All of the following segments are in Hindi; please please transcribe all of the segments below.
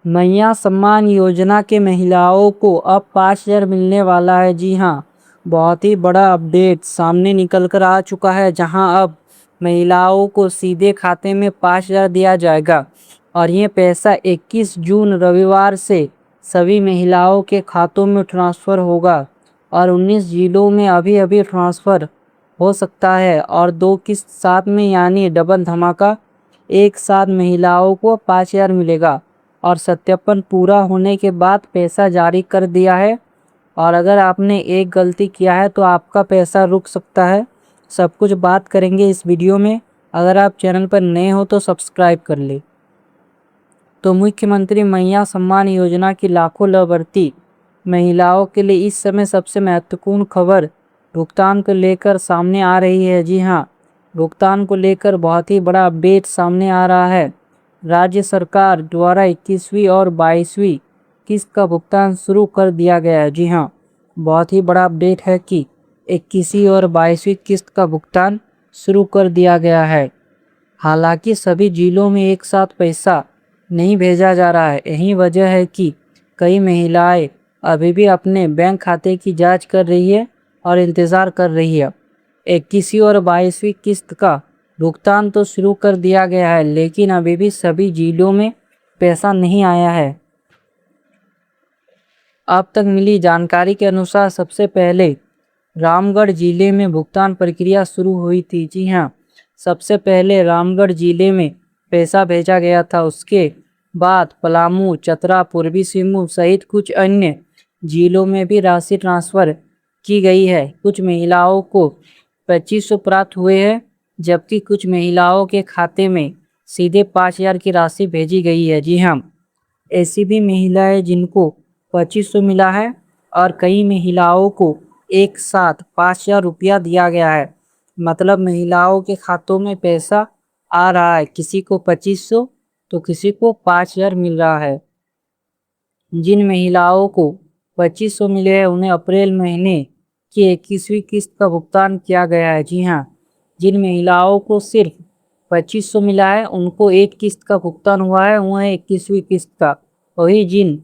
मैया सम्मान योजना के महिलाओं को अब 5,000 मिलने वाला है। जी हाँ, बहुत ही बड़ा अपडेट सामने निकल कर आ चुका है, जहां अब महिलाओं को सीधे खाते में 5,000 दिया जाएगा और ये पैसा 21 जून रविवार से सभी महिलाओं के खातों में ट्रांसफ़र होगा और 19 जिलों में अभी अभी ट्रांसफ़र हो सकता है और 2 किस्त साथ में, यानी डबल धमाका। एक साथ महिलाओं को 5,000 मिलेगा और सत्यापन पूरा होने के बाद पैसा जारी कर दिया है। और अगर आपने एक गलती किया है तो आपका पैसा रुक सकता है। सब कुछ बात करेंगे इस वीडियो में। अगर आप चैनल पर नए हो तो सब्सक्राइब कर ले। तो मुख्यमंत्री मैया सम्मान योजना की लाखों लाभार्थी महिलाओं के लिए इस समय सबसे महत्वपूर्ण खबर भुगतान को लेकर सामने आ रही है। जी हाँ, भुगतान को लेकर बहुत ही बड़ा अपडेट सामने आ रहा है। राज्य सरकार द्वारा 21वीं और 22वीं किस्त का भुगतान शुरू कर दिया गया है। जी हाँ, बहुत ही बड़ा अपडेट है कि 21वीं और 22वीं किस्त का भुगतान शुरू कर दिया गया है। हालांकि सभी जिलों में एक साथ पैसा नहीं भेजा जा रहा है। यही वजह है कि कई महिलाएं अभी भी अपने बैंक खाते की जांच कर रही है और इंतज़ार कर रही है। 21वीं और 22वीं किस्त का भुगतान तो शुरू कर दिया गया है, लेकिन अभी भी सभी जिलों में पैसा नहीं आया है। अब तक मिली जानकारी के अनुसार सबसे पहले रामगढ़ जिले में भुगतान प्रक्रिया शुरू हुई थी। जी हाँ, सबसे पहले रामगढ़ जिले में पैसा भेजा गया था। उसके बाद पलामू, चतरा, पूर्वी सिंहभूम सहित कुछ अन्य जिलों में भी राशि ट्रांसफ़र की गई है। कुछ महिलाओं को 2500 प्राप्त हुए हैं, जबकि कुछ महिलाओं के खाते में सीधे 5,000 की राशि भेजी गई है। जी हाँ, ऐसी भी महिलाएं जिनको 2500 मिला है और कई महिलाओं को एक साथ 5,000 रुपया दिया गया है। मतलब महिलाओं के खातों में पैसा आ रहा है, किसी को 2500 तो किसी को 5,000 मिल रहा है। जिन महिलाओं को 2500 मिले हैं उन्हें अप्रैल महीने की 21वीं किस्त का भुगतान किया गया है। जी हाँ, जिन महिलाओं को सिर्फ 2500 मिला है उनको एक किस्त का भुगतान हुआ है, वह है 21वीं किस्त का। वही जिन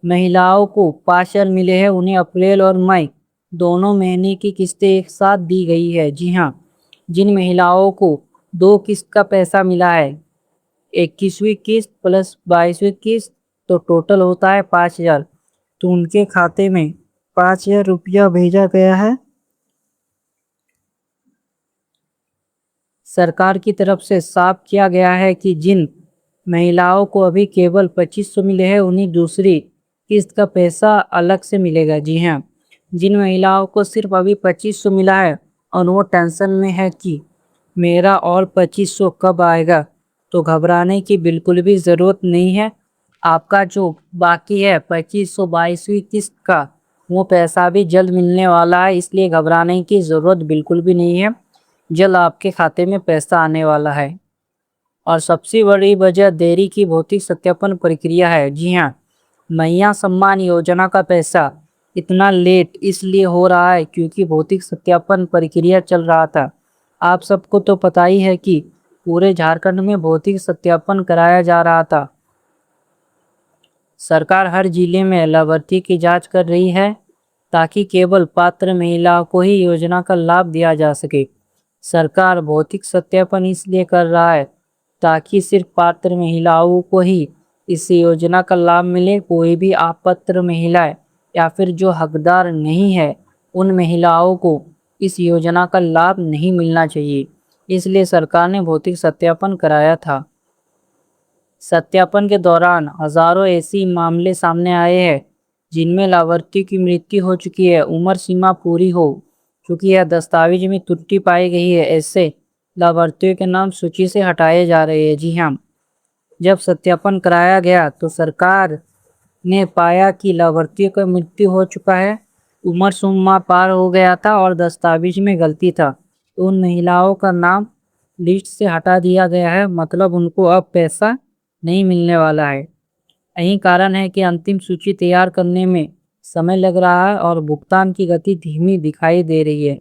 महिलाओं को 5,000 मिले हैं उन्हें अप्रैल और मई दोनों महीने की किस्तें एक साथ दी गई है। जी हाँ, जिन महिलाओं को 2 किस्त का पैसा मिला है, 21वीं किस्त प्लस 22वीं किस्त, तो टोटल होता है 5,000, तो उनके खाते में 5,000 रुपया भेजा गया है। सरकार की तरफ से साफ किया गया है कि जिन महिलाओं को अभी केवल 2500 मिले हैं उन्हें दूसरी किस्त का पैसा अलग से मिलेगा। जी हाँ, जिन महिलाओं को सिर्फ अभी 2500 मिला है और वो टेंशन में है कि मेरा और 2500 कब आएगा, तो घबराने की बिल्कुल भी ज़रूरत नहीं है। आपका जो बाकी है 2500 22वीं किस्त का, वो पैसा भी जल्द मिलने वाला है, इसलिए घबराने की ज़रूरत बिल्कुल भी नहीं है। जल्द आपके खाते में पैसा आने वाला है। और सबसे बड़ी वजह देरी की भौतिक सत्यापन प्रक्रिया है। जी हाँ, मैया सम्मान योजना का पैसा इतना लेट इसलिए हो रहा है क्योंकि भौतिक सत्यापन प्रक्रिया चल रहा था। आप सबको तो पता ही है कि पूरे झारखंड में भौतिक सत्यापन कराया जा रहा था। सरकार हर जिले में लाभार्थी की जांच कर रही है ताकि केवल पात्र महिलाओं को ही योजना का लाभ दिया जा सके। सरकार भौतिक सत्यापन इसलिए कर रहा है ताकि सिर्फ पात्र महिलाओं को ही इस योजना का लाभ मिले। कोई भी अपात्र महिलाएं या फिर जो हकदार नहीं है, उन महिलाओं को इस योजना का लाभ नहीं मिलना चाहिए, इसलिए सरकार ने भौतिक सत्यापन कराया था। सत्यापन के दौरान हजारों ऐसी मामले सामने आए हैं जिनमें लाभार्थी की मृत्यु हो चुकी है, उम्र सीमा पूरी हो चुकी है, दस्तावेज में त्रुटि पाई गई है। ऐसे लाभार्थियों के नाम सूची से हटाए जा रहे हैं। जी हाँ, जब सत्यापन कराया गया तो सरकार ने पाया कि लाभार्थियों का मृत्यु हो चुका है, उम्र सीमा पार हो गया था और दस्तावेज में गलती था, तो उन महिलाओं का नाम लिस्ट से हटा दिया गया है। मतलब उनको अब पैसा नहीं मिलने वाला है। यही कारण है कि अंतिम सूची तैयार करने में समय लग रहा है और भुगतान की गति धीमी दिखाई दे रही है।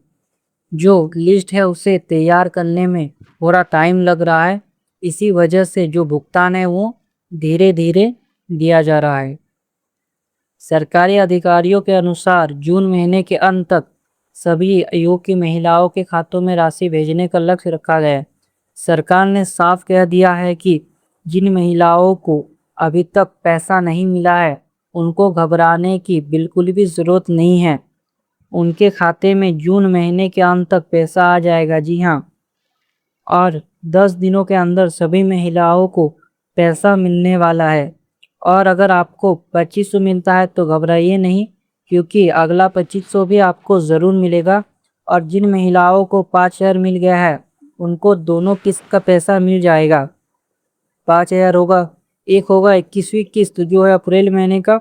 जो लिस्ट है उसे तैयार करने में थोड़ा टाइम लग रहा है, इसी वजह से जो भुगतान है वो धीरे धीरे दिया जा रहा है। सरकारी अधिकारियों के अनुसार जून महीने के अंत तक सभी योग्य महिलाओं के खातों में राशि भेजने का लक्ष्य रखा गया है। सरकार ने साफ कह दिया है कि जिन महिलाओं को अभी तक पैसा नहीं मिला है, उनको घबराने की बिल्कुल भी ज़रूरत नहीं है। उनके खाते में जून महीने के अंत तक पैसा आ जाएगा। जी हाँ, और 10 दिनों के अंदर सभी महिलाओं को पैसा मिलने वाला है। और अगर आपको 2500 मिलता है तो घबराइए नहीं, क्योंकि अगला 2500 भी आपको ज़रूर मिलेगा। और जिन महिलाओं को 5000 मिल गया है, उनको दोनों किस्त का पैसा मिल जाएगा। 5000 होगा, एक होगा 21वीं किस्त जो है अप्रैल महीने का,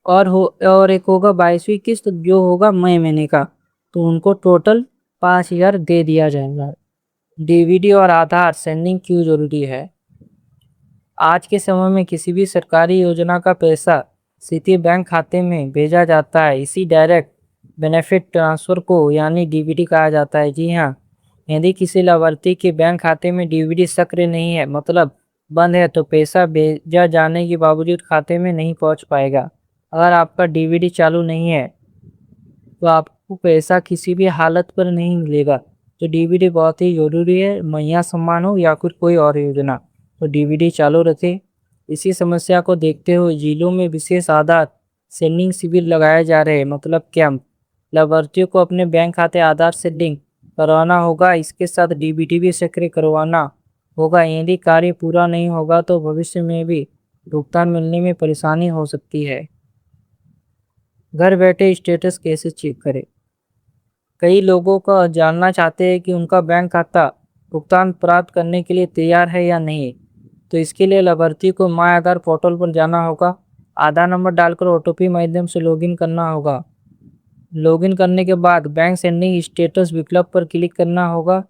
और एक होगा 22वीं किस्त जो होगा मई महीने का। तो उनको टोटल 5000 दे दिया जाएगा। डीवीडी और आधार सेंडिंग क्यों जरूरी है? आज के समय में किसी भी सरकारी योजना का पैसा सीधे बैंक खाते में भेजा जाता है। इसी डायरेक्ट बेनिफिट ट्रांसफ़र को यानी डीबीटी कहा जाता है। जी हाँ, यदि किसी लाभार्थी के बैंक खाते में डीबीटी सक्रिय नहीं है, मतलब बंद है, तो पैसा भेजा जाने के बावजूद खाते में नहीं पहुंच पाएगा। अगर आपका डीबीटी चालू नहीं है तो आपको पैसा किसी भी हालत पर नहीं मिलेगा। तो डीबीडी बहुत ही ज़रूरी है, मैया सम्मान हो या फिर कोई और योजना, तो डीबीडी चालू रखें। इसी समस्या को देखते हुए जिलों में विशेष आधार सेंडिंग शिविर लगाए जा रहे हैं, मतलब कैंप। लाभार्थियों को अपने बैंक खाते आधार से लिंक करवाना होगा, इसके साथ डीबीडी भी सक्रिय करवाना होगा। यदि कार्य पूरा नहीं होगा तो भविष्य में भी भुगतान मिलने में परेशानी हो सकती है। घर बैठे स्टेटस कैसे चेक करें? कई लोगों का जानना चाहते हैं कि उनका बैंक खाता भुगतान प्राप्त करने के लिए तैयार है या नहीं। तो इसके लिए लाभार्थी को माय आधार पोर्टल पर जाना होगा, आधार नंबर डालकर ओटीपी माध्यम से लॉगिन करना होगा। लॉगिन करने के बाद बैंक सेंडिंग स्टेटस विकल्प पर क्लिक करना होगा।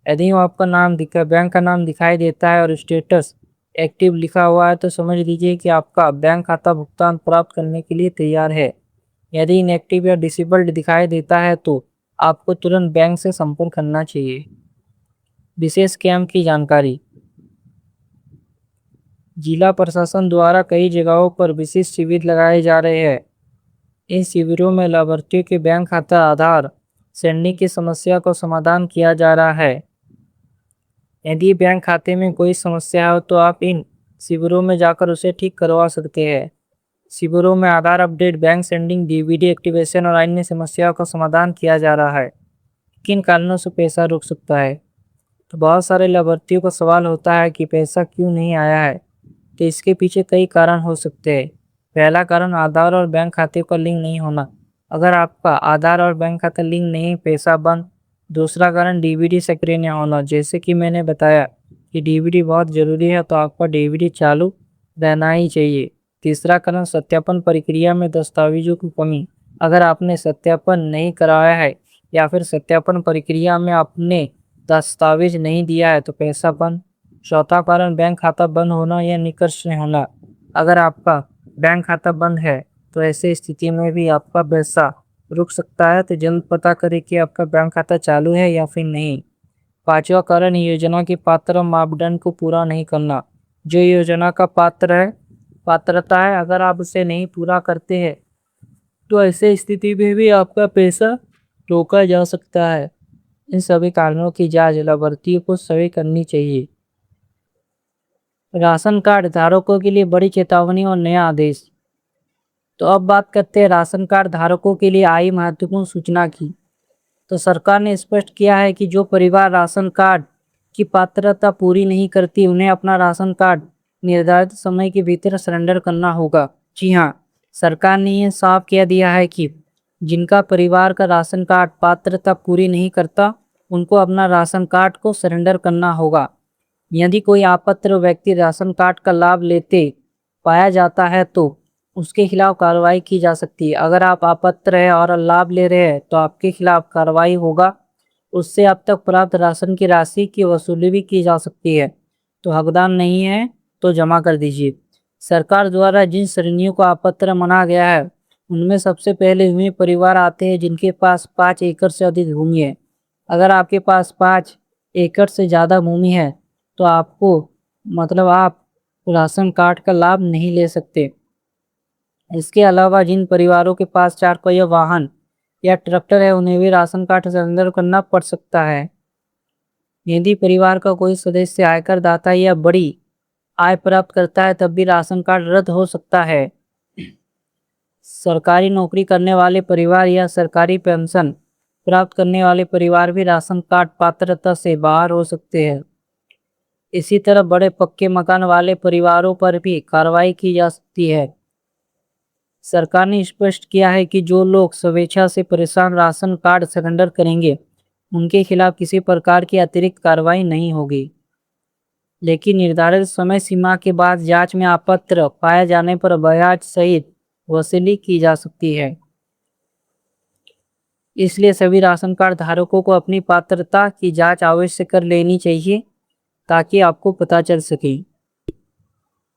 यदि आपका बैंक का नाम दिखाई देता है और स्टेटस एक्टिव लिखा हुआ है, तो समझ लीजिए कि आपका बैंक खाता भुगतान प्राप्त करने के लिए तैयार है। यदि इनएक्टिव या डिसेबल्ड दिखाई देता है तो आपको तुरंत बैंक से संपर्क करना चाहिए। विशेष कैंप की जानकारी। जिला प्रशासन द्वारा कई जगहों पर विशेष शिविर लगाए जा रहे हैं। इन शिविरों में लाभार्थियों के बैंक खाता आधार सेंडिंग की समस्या को समाधान किया जा रहा है। यदि बैंक खाते में कोई समस्या हो तो आप इन शिविरों में जाकर उसे ठीक करवा सकते हैं। शिविरों में Aadhaar update, bank sending, DBD activation और अन्य समस्याओं का समाधान किया जा रहा है। किन कारणों से पैसा रुक सकता है? तो बहुत सारे लाभार्थियों का सवाल होता है कि पैसा क्यों नहीं आया है। तो इसके पीछे कई कारण हो सकते हैं। पहला कारण आधार और बैंक खाते का लिंक नहीं होना। अगर आपका आधार और बैंक खाता लिंक नहीं, पैसा बंद। दूसरा कारण डीबीडी सक्रिय नहीं होना। जैसे कि मैंने बताया कि डीबीडी बहुत ज़रूरी है, तो आपका डीबीडी चालू रहना ही चाहिए। तीसरा कारण सत्यापन प्रक्रिया में दस्तावेजों की कमी। अगर आपने सत्यापन नहीं कराया है या फिर सत्यापन प्रक्रिया में आपने दस्तावेज नहीं दिया है तो पैसा बंद। चौथा कारण बैंक खाता बंद होना या निष्क्रिय नहीं होना। अगर आपका बैंक खाता बंद है तो ऐसे स्थिति में भी आपका पैसा रुक सकता है। तो जल्द पता करें कि आपका बैंक खाता चालू है या फिर नहीं। पांचवा कारण योजना की पात्र मापदंड को पूरा नहीं करना। जो योजना का पात्रता है, अगर आप उसे नहीं पूरा करते हैं तो ऐसे स्थिति में भी आपका पैसा रोका जा सकता है। इन सभी कारणों की जांच लाभार्थियों को सभी करनी चाहिए। राशन कार्ड धारकों के लिए बड़ी चेतावनी और नया आदेश। तो अब बात करते हैं राशन कार्ड धारकों के लिए आई महत्वपूर्ण सूचना की। तो सरकार ने स्पष्ट किया है कि जो परिवार राशन कार्ड की पात्रता पूरी नहीं करती, उन्हें अपना राशन कार्ड निर्धारित समय के भीतर सरेंडर करना होगा। जी हाँ, सरकार ने यह साफ कह दिया है कि जिनका परिवार का राशन कार्ड पात्रता पूरी नहीं करता, उनको अपना राशन कार्ड को सरेंडर करना होगा। यदि कोई अपात्र व्यक्ति राशन कार्ड का लाभ लेते पाया जाता है तो उसके खिलाफ कार्रवाई की जा सकती है। अगर आप अपात्र हैं और लाभ ले रहे हैं तो आपके खिलाफ कार्रवाई होगा। उससे अब तक प्राप्त राशन की राशि की वसूली भी की जा सकती है। तो हकदार नहीं है तो जमा कर दीजिए। सरकार द्वारा जिन श्रेणियों को अपात्र माना गया है, उनमें सबसे पहले वे परिवार आते हैं जिनके पास 5 एकड़ से अधिक भूमि है। अगर आपके पास 5 एकड़ से ज़्यादा भूमि है तो आपको, मतलब आप राशन कार्ड का लाभ नहीं ले सकते। इसके अलावा जिन परिवारों के पास 4 पहिया वाहन या ट्रैक्टर है उन्हें भी राशन कार्ड सरेंडर करना पड़ सकता है। यदि परिवार का कोई सदस्य आयकर दाता या बड़ी आय प्राप्त करता है तब भी राशन कार्ड रद्द हो सकता है। सरकारी नौकरी करने वाले परिवार या सरकारी पेंशन प्राप्त करने वाले परिवार भी राशन कार्ड पात्रता से बाहर हो सकते हैं। इसी तरह बड़े पक्के मकान वाले परिवारों पर भी कार्रवाई की जा सकती है। सरकार ने स्पष्ट किया है कि जो लोग स्वेच्छा से परेशान राशन कार्ड सरेंडर करेंगे उनके खिलाफ किसी प्रकार की अतिरिक्त कार्रवाई नहीं होगी, लेकिन निर्धारित समय सीमा के बाद जांच में अपात्र पाए जाने पर ब्याज सहित वसूली की जा सकती है। इसलिए सभी राशन कार्ड धारकों को अपनी पात्रता की जांच अवश्य कर लेनी चाहिए ताकि आपको पता चल सके।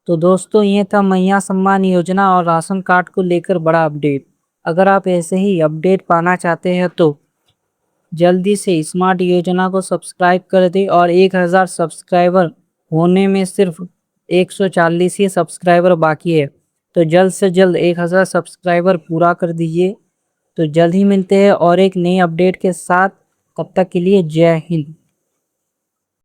तो दोस्तों ये था मैया सम्मान योजना और राशन कार्ड को लेकर बड़ा अपडेट। अगर आप ऐसे ही अपडेट पाना चाहते हैं तो जल्दी से स्मार्ट योजना को सब्सक्राइब कर दें और 1000 सब्सक्राइबर होने में सिर्फ 140 ही सब्सक्राइबर बाकी है, तो जल्द से जल्द 1000 सब्सक्राइबर पूरा कर दीजिए। तो जल्द ही मिलते हैं और एक नई अपडेट के साथ। तब तक के लिए जय हिंद।